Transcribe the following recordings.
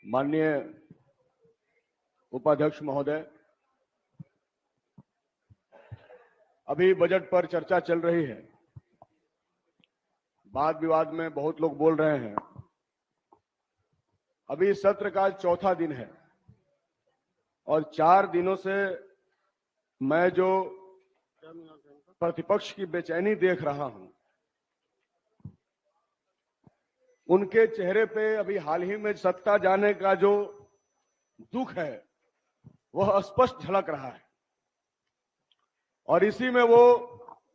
माननीय उपाध्यक्ष महोदय, अभी बजट पर चर्चा चल रही है। वाद विवाद में बहुत लोग बोल रहे हैं। अभी सत्र का चौथा दिन है और 4 दिनों से मैं जो प्रतिपक्ष की बेचैनी देख रहा हूं, उनके चेहरे पे अभी हाल ही में सत्ता जाने का जो दुख है वह स्पष्ट झलक रहा है और इसी में वो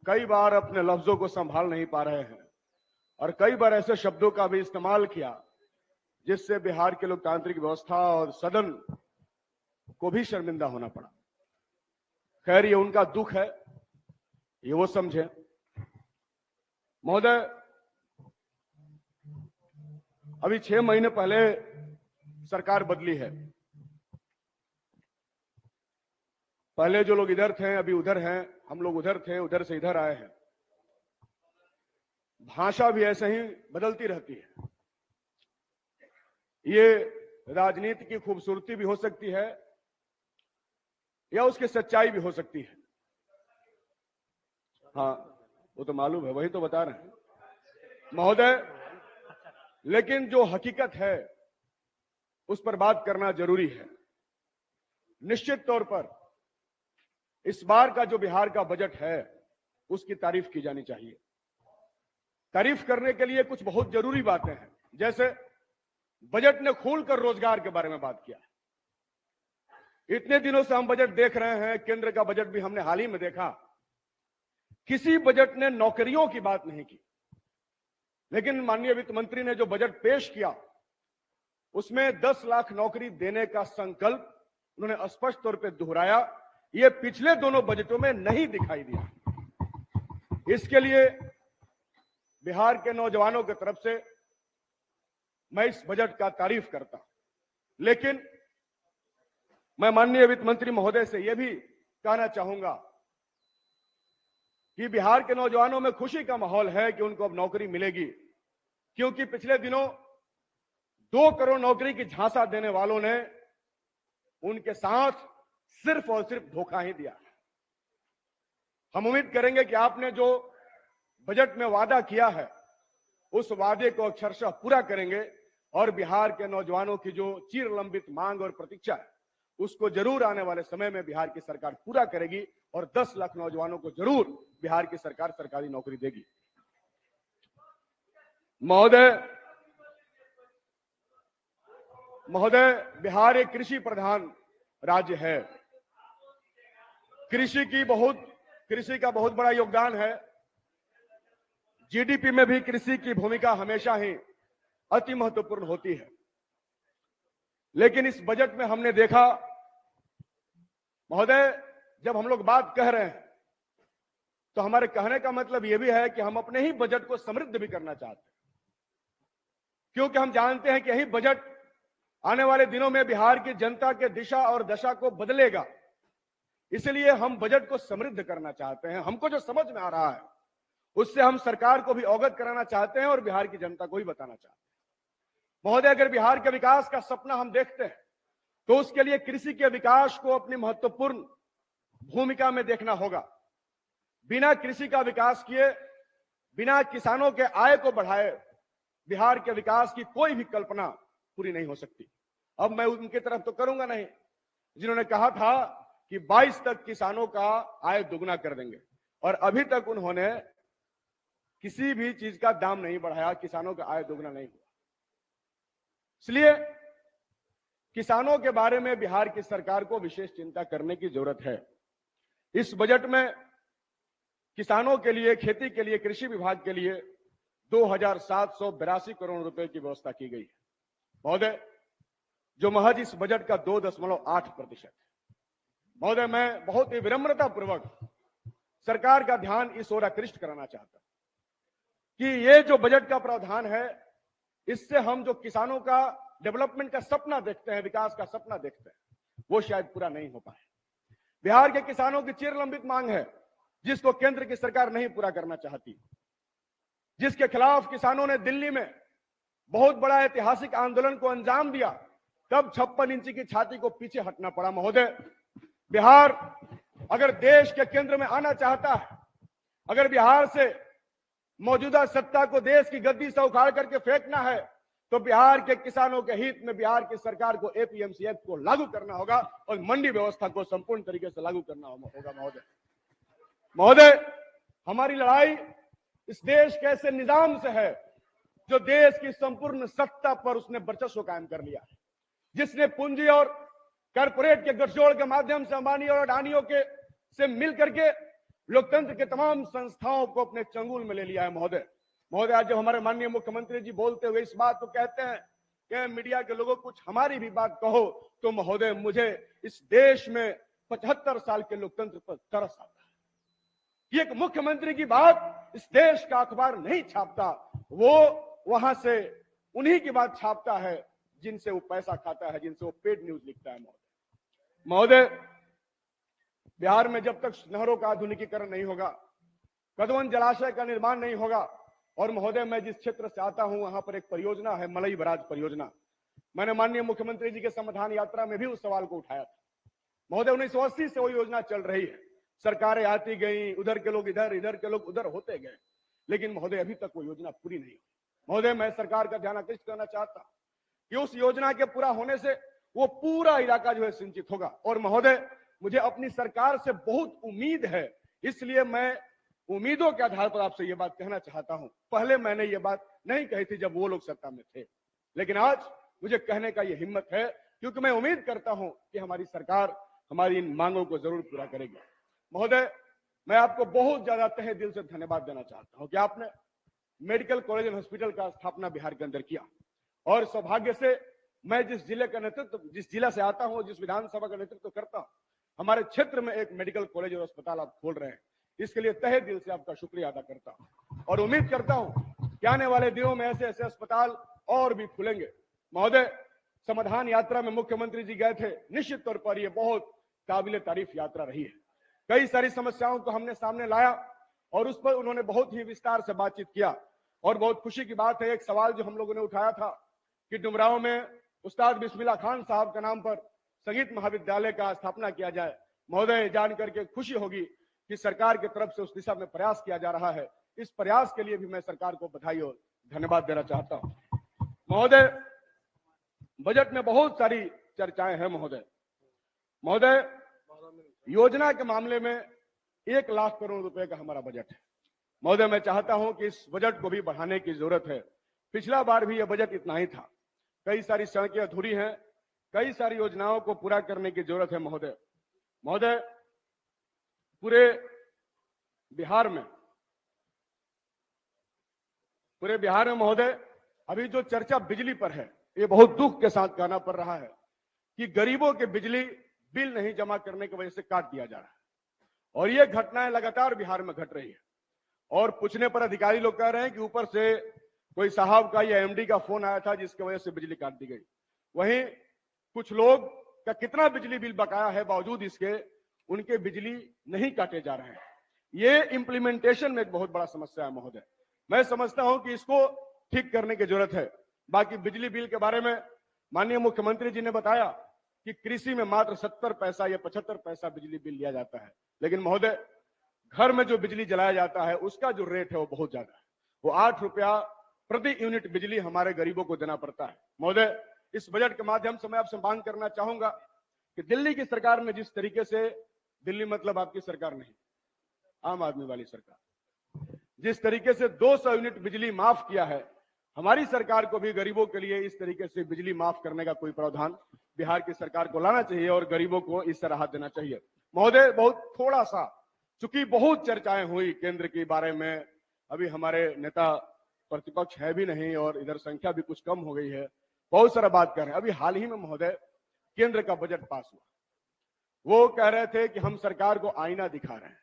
कई बार अपने लफ्जों को संभाल नहीं पा रहे हैं और कई बार ऐसे शब्दों का भी इस्तेमाल किया जिससे बिहार के लोकतांत्रिक व्यवस्था और सदन को भी शर्मिंदा होना पड़ा। खैर, ये उनका दुख है, ये वो समझे। महोदय, अभी 6 महीने पहले सरकार बदली है। पहले जो लोग इधर थे अभी उधर हैं, हम लोग उधर थे, उधर से इधर आए हैं। भाषा भी ऐसे ही बदलती रहती है। ये राजनीति की खूबसूरती भी हो सकती है या उसकी सच्चाई भी हो सकती है। हाँ, वो तो मालूम है, वही तो बता रहे हैं महोदय। लेकिन जो हकीकत है उस पर बात करना जरूरी है। निश्चित तौर पर इस बार का जो बिहार का बजट है उसकी तारीफ की जानी चाहिए। तारीफ करने के लिए कुछ बहुत जरूरी बातें हैं, जैसे बजट ने खुलकर रोजगार के बारे में बात किया। इतने दिनों से हम बजट देख रहे हैं, केंद्र का बजट भी हमने हाल ही में देखा, किसी बजट ने नौकरियों की बात नहीं की। लेकिन माननीय वित्त मंत्री ने जो बजट पेश किया उसमें 10 लाख नौकरी देने का संकल्प उन्होंने स्पष्ट तौर पर दोहराया। ये पिछले दोनों बजटों में नहीं दिखाई दिया। इसके लिए बिहार के नौजवानों की तरफ से मैं इस बजट का तारीफ करता हूं। लेकिन मैं माननीय वित्त मंत्री महोदय से यह भी कहना चाहूंगा कि बिहार के नौजवानों में खुशी का माहौल है कि उनको अब नौकरी मिलेगी, क्योंकि पिछले दिनों 2 करोड़ नौकरी की झांसा देने वालों ने उनके साथ सिर्फ और सिर्फ धोखा ही दिया। हम उम्मीद करेंगे कि आपने जो बजट में वादा किया है उस वादे को अक्षरशः पूरा करेंगे और बिहार के नौजवानों की जो चिर लंबित मांग और प्रतीक्षा है उसको जरूर आने वाले समय में बिहार की सरकार पूरा करेगी और 10 लाख नौजवानों को जरूर बिहार की सरकार सरकारी नौकरी देगी। महोदय, बिहार एक कृषि प्रधान राज्य है। कृषि का बहुत बड़ा योगदान है। जीडीपी में भी कृषि की भूमिका हमेशा ही अति महत्वपूर्ण होती है। लेकिन इस बजट में हमने देखा महोदय, जब हम लोग बात कह रहे हैं तो हमारे कहने का मतलब यह भी है कि हम अपने ही बजट को समृद्ध भी करना चाहते हैं, क्योंकि हम जानते हैं कि यही बजट आने वाले दिनों में बिहार की जनता के दिशा और दशा को बदलेगा। इसलिए हम बजट को समृद्ध करना चाहते हैं। हमको जो समझ में आ रहा है उससे हम सरकार को भी अवगत कराना चाहते हैं और बिहार की जनता को भी बताना चाहते हैं। महोदय, अगर बिहार के विकास का सपना हम देखते हैं तो उसके लिए कृषि के विकास को अपनी महत्वपूर्ण भूमिका में देखना होगा। बिना कृषि का विकास किए, बिना किसानों के आय को बढ़ाए बिहार के विकास की कोई भी कल्पना पूरी नहीं हो सकती। अब मैं उनकी तरफ तो करूंगा नहीं जिन्होंने कहा था कि 22 तक किसानों का आय दुगना कर देंगे और अभी तक उन्होंने किसी भी चीज का दाम नहीं बढ़ाया, किसानों का आय दुगना नहीं हुआ। इसलिए किसानों के बारे में बिहार की सरकार को विशेष चिंता करने की जरूरत है। इस बजट में किसानों के लिए, खेती के लिए, कृषि विभाग के लिए 2782 करोड़ रुपए की व्यवस्था की गई है महोदय, जो महज इस बजट का 2.8% है। महोदय, मैं बहुत ही विनम्रता पूर्वक सरकार का ध्यान इस ओर आकृष्ट कराना चाहता हूं कि ये जो बजट का प्रावधान है इससे हम जो किसानों का डेवलपमेंट का सपना देखते हैं, विकास का सपना देखते हैं, वो शायद पूरा नहीं हो पाए। बिहार के किसानों की चिरलंबित मांग है जिसको केंद्र की सरकार नहीं पूरा करना चाहती, जिसके खिलाफ किसानों ने दिल्ली में बहुत बड़ा ऐतिहासिक आंदोलन को अंजाम दिया तब 56 इंच की छाती को पीछे हटना पड़ा। महोदय, बिहार अगर देश के केंद्र में आना चाहता है, अगर बिहार से मौजूदा सत्ता को देश की गद्दी से उखाड़ करके फेंकना है, तो बिहार के किसानों के हित में बिहार की सरकार को एपीएमसी एक्ट को लागू करना होगा और मंडी व्यवस्था को संपूर्ण तरीके से लागू करना होगा। महोदय, हमारी लड़ाई इस देश के ऐसे निजाम से है जो देश की संपूर्ण सत्ता पर उसने वर्चस्व कायम कर लिया, जिसने पूंजी और कारपोरेट के गठजोड़ के माध्यम से अंबानी और अडानियों के से मिलकर के लोकतंत्र के तमाम संस्थाओं को अपने चंगुल में ले लिया है। महोदय, आज जब हमारे माननीय मुख्यमंत्री जी बोलते हुए इस बात को कहते हैं कि मीडिया के लोगों कुछ हमारी भी बात कहो, तो महोदय मुझे इस देश में 75 साल के लोकतंत्र पर तरस आता है कि एक मुख्यमंत्री की बात इस देश का अखबार नहीं छापता, वो वहां से उन्हीं की बात छापता है जिनसे वो पैसा खाता है, जिनसे वो पेड न्यूज लिखता है। महोदय, बिहार में जब तक नहरों का आधुनिकीकरण नहीं होगा, कदवन जलाशय का निर्माण नहीं होगा, और महोदय मैं जिस क्षेत्र से आता हूं वहां पर एक परियोजना है मलई बराज परियोजना। मैंने माननीय मुख्यमंत्री जी के समाधान यात्रा में भी उस सवाल को उठाया था। महोदय, 1980 से वो योजना चल रही है, सरकारें आती गई, उधर के लोग इधर, इधर के लोग उधर होते गए, लेकिन महोदय अभी तक वो योजना पूरी नहीं हुई। महोदय, मैं सरकार का ध्यान आकृष्ट करना चाहता कि उस योजना के पूरा होने से वो पूरा इलाका जो है सिंचित होगा। और महोदय, मुझे अपनी सरकार से बहुत उम्मीद है, इसलिए मैं उम्मीदों के आधार पर आपसे ये बात कहना चाहता हूं। पहले मैंने ये बात नहीं कही थी जब वो लोग सत्ता में थे, लेकिन आज मुझे कहने का ये हिम्मत है क्योंकि मैं उम्मीद करता हूं कि हमारी सरकार हमारी इन मांगों को जरूर पूरा करेगी। महोदय, मैं आपको बहुत ज्यादा तहे दिल से धन्यवाद देना चाहता हूं कि आपने मेडिकल कॉलेज एंड हॉस्पिटल का स्थापना बिहार के अंदर किया, और सौभाग्य से मैं जिस जिला से आता हूं, जिस विधानसभा का नेतृत्व करता हूं, हमारे क्षेत्र में एक मेडिकल कॉलेज और अस्पताल आप खोल रहे हैं, इसके लिए तहे दिल से आपका शुक्रिया अदा करता हूं और उम्मीद करता हूं कि आने वाले दिनों में ऐसे ऐसे अस्पताल और भी खुलेंगे। महोदय, समाधान यात्रा में मुख्यमंत्री जी गए थे, निश्चित तौर पर यह बहुत काबिले तारीफ यात्रा रही है। कई सारी समस्याओं को हमने सामने लाया और उस पर उन्होंने बहुत ही विस्तार से बातचीत किया, और बहुत खुशी की बात है, एक सवाल जो हम लोगों ने उठाया था कि डुमरांव में उस्ताद बिस्मिल्लाह खान साहब के नाम पर संगीत महाविद्यालय का स्थापना किया जाए। महोदय, जान करके खुशी होगी कि सरकार की तरफ से उस दिशा में प्रयास किया जा रहा है। इस प्रयास के लिए भी मैं सरकार को बधाई और धन्यवाद देना चाहता हूं। महोदय, बजट में बहुत सारी चर्चाएं हैं। महोदय, योजना के मामले में 1 लाख करोड़ रुपए का हमारा बजट है। महोदय, मैं चाहता हूं कि इस बजट को भी बढ़ाने की जरूरत है। पिछला बार भी यह बजट इतना ही था, कई सारी सड़कें अधूरी हैं, कई सारी योजनाओं को पूरा करने की जरूरत है। महोदय, पूरे बिहार में महोदय अभी जो चर्चा बिजली पर है, ये बहुत दुख के साथ कहना पड़ रहा है कि गरीबों के बिजली बिल नहीं जमा करने की वजह से काट दिया जा रहा है, और ये घटनाएं लगातार बिहार में घट रही है। और पूछने पर अधिकारी लोग कह रहे हैं कि ऊपर से कोई साहब का या एमडी का फोन आया था जिसकी वजह से बिजली काट दी गई। वहीं कुछ लोग का कितना बिजली बिल बकाया है, बावजूद इसके उनके बिजली नहीं काटे जा रहे हैं। ये इंप्लीमेंटेशन में एक बहुत बड़ा समस्या है। महोदय, मैं समझता हूं कि इसको ठीक करने की जरूरत है। बाकी बिजली बिल के बारे में माननीय मुख्यमंत्री जी ने बताया कि कृषि में मात्र 70 पैसा या 75 पैसा बिजली बिल लिया जाता है, लेकिन महोदय घर में जो बिजली जलाया जाता है उसका जो रेट है वो बहुत ज्यादा है। वो 8 रुपया प्रति यूनिट बिजली हमारे गरीबों को देना पड़ता है। महोदय, इस बजट के माध्यम से मैं आपसे मांग करना चाहूंगा कि दिल्ली की सरकार ने जिस तरीके से, दिल्ली मतलब आपकी सरकार नहीं, आम आदमी वाली सरकार, जिस तरीके से 200 यूनिट बिजली माफ किया है, हमारी सरकार को भी गरीबों के लिए इस तरीके से बिजली माफ करने का कोई प्रावधान बिहार की सरकार को लाना चाहिए और गरीबों को इससे राहत देना चाहिए। महोदय, बहुत थोड़ा सा, चूंकि बहुत चर्चाएं हुई केंद्र के बारे में, अभी हमारे नेता प्रतिपक्ष है भी नहीं और इधर संख्या भी कुछ कम हो गई है, बहुत सारा बात कर रहे हैं। अभी हाल ही में महोदय केंद्र का बजट पास हुआ, वो कह रहे थे कि हम सरकार को आईना दिखा रहे हैं।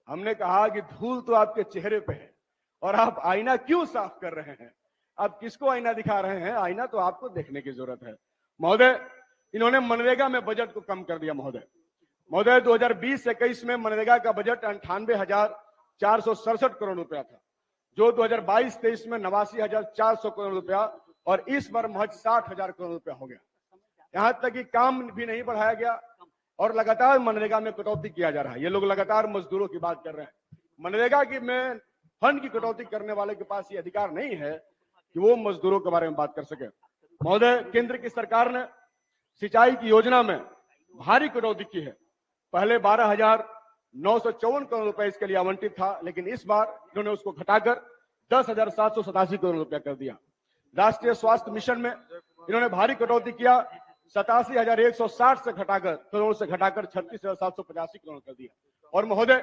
हमने कहा कि धूल तो आपके चेहरे पे है और आप आईना क्यों साफ कर रहे हैं? आप किसको आईना दिखा रहे हैं? आईना तो आपको देखने की जरूरत है। महोदय, इन्होंने मनरेगा में बजट को कम कर दिया। महोदय 2020-21 में मनरेगा का बजट 98,467 करोड़ रुपया था, जो 2022-23 में 89,400 करोड़ रुपया, और इस बार महज 60,000 करोड़ रुपया हो गया। यहां तक कि काम भी नहीं बढ़ाया गया और लगातार मनरेगा में कटौती किया जा रहा है। ये लोग लगातार मजदूरों की बात कर रहे हैं। मनरेगा की में फंड की कटौती करने वाले के पास ये अधिकार नहीं है कि वो मजदूरों के बारे में बात कर सके। महोदय, केंद्र की सरकार ने सिंचाई की योजना में भारी कटौती की है। पहले 12,954 करोड़ रुपए इसके लिए आवंटित था, लेकिन इस बार इन्होंने उसको घटाकर 10,787 करोड़ रुपया कर दिया। राष्ट्रीय स्वास्थ्य मिशन में इन्होंने भारी कटौती किया, 87,160 से घटाकर 36,785 करोड़ कर दिया। और महोदय,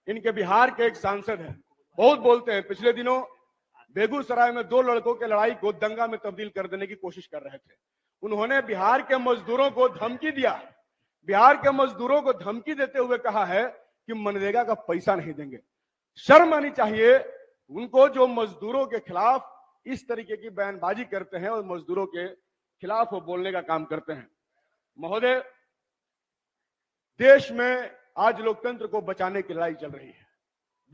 इनके बिहार के एक सांसद हैं, बहुत बोलते हैं। पिछले दिनों बेगूसराय में 2 लड़कों की लड़ाई को दंगा में तब्दील कर देने की कोशिश कर रहे थे। उन्होंने बिहार के मजदूरों को धमकी दिया, बिहार के मजदूरों को धमकी देते हुए कहा है कि मनरेगा का पैसा नहीं देंगे। शर्म आनी चाहिए उनको, जो मजदूरों के खिलाफ इस तरीके की बयानबाजी करते हैं और मजदूरों के खिलाफ वो बोलने का काम करते हैं। महोदय, देश में आज लोकतंत्र को बचाने की लड़ाई चल रही है।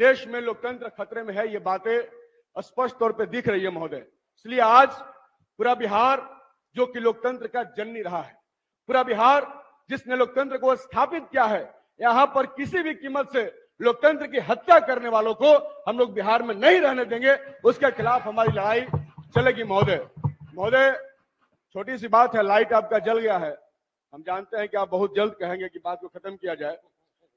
देश में लोकतंत्र खतरे में है, ये बातें स्पष्ट तौर पे दिख रही है महोदय। इसलिए आज पूरा बिहार, जो कि लोकतंत्र का जननी रहा है, पूरा बिहार जिसने लोकतंत्र को स्थापित किया है, यहां पर किसी भी कीमत से लोकतंत्र की हत्या करने वालों को हम लोग बिहार में नहीं रहने देंगे। उसके खिलाफ हमारी लड़ाई चलेगी महोदय। महोदय, छोटी सी बात है, लाइट आपका जल गया है। हम जानते हैं कि आप बहुत जल्द कहेंगे कि बात को खत्म किया जाए,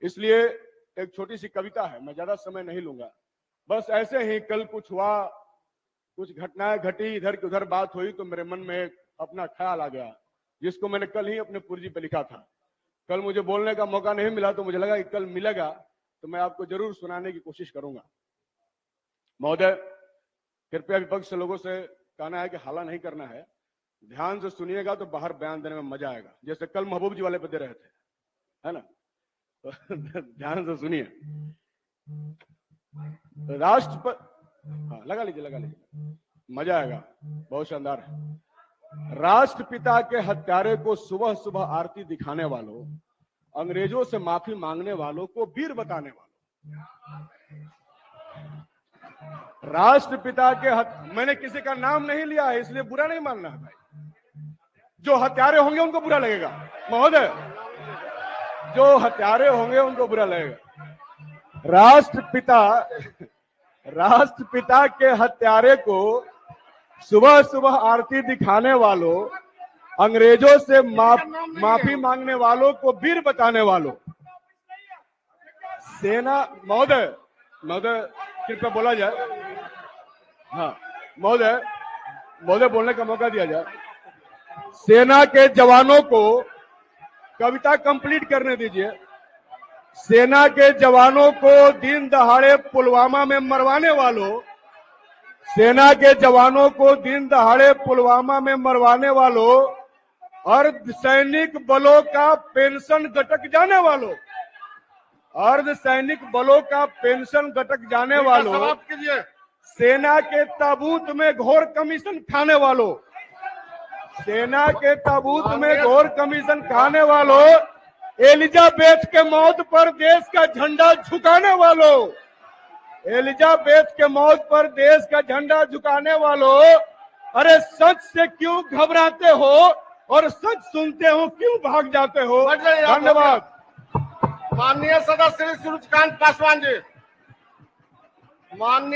इसलिए एक छोटी सी कविता है, मैं ज्यादा समय नहीं लूंगा। बस ऐसे ही कल कुछ हुआ, कुछ घटनाएं घटी, इधर की उधर बात हुई, तो मेरे मन में एक अपना ख्याल आ गया, जिसको मैंने कल ही अपने पुर्जी पे लिखा था। कल मुझे बोलने का मौका नहीं मिला, तो मुझे लगा कि कल मिलेगा तो मैं आपको जरूर सुनाने की कोशिश करूंगा। महोदय, कृपया विपक्ष लोगों से कहना है कि हल्ला नहीं करना है, ध्यान से सुनिएगा तो बाहर बयान देने में मजा आएगा, जैसे कल महबूब जी वाले पे दे रहे थे, है ना। तो ध्यान से सुनिए। हाँ, लगा लीजिए, मजा आएगा, बहुत शानदार है। राष्ट्रपिता के हत्यारे को सुबह सुबह आरती दिखाने वालों, अंग्रेजों से माफी मांगने वालों को वीर बताने वालों, राष्ट्रपिता के मैंने किसी का नाम नहीं लिया है, इसलिए बुरा नहीं मानना है भाई। जो हत्यारे होंगे उनको बुरा लगेगा महोदय, जो हत्यारे होंगे उनको बुरा लगेगा। राष्ट्रपिता के हत्यारे को सुबह सुबह आरती दिखाने वालों, अंग्रेजों से माफी मांगने वालों को वीर बताने वालों, सेना। महोदय कृपया बोला जाए। हाँ महोदय बोलने का मौका दिया जाए। सेना के जवानों को कविता कंप्लीट करने दीजिए। सेना के जवानों को दिन दहाड़े पुलवामा में मरवाने वालों, सेना के जवानों को दिन दहाड़े पुलवामा में मरवाने वालों, अर्धसैनिक बलों का पेंशन गटक जाने वालों, अर्धसैनिक बलों का पेंशन गटक जाने वालों, सेना के ताबूत में घोर कमीशन खाने वालों, सेना के ताबूत में घोर कमीशन खाने वालों, एलिजाबेथ के मौत पर देश का झंडा झुकाने वालों, एलिजाबेथ के मौत पर देश का झंडा झुकाने वालों, अरे सच से क्यों घबराते हो और सच सुनते हो क्यों भाग जाते हो। धन्यवाद। माननीय सदस्य श्री सूरजकांत पासवान जी। माननीय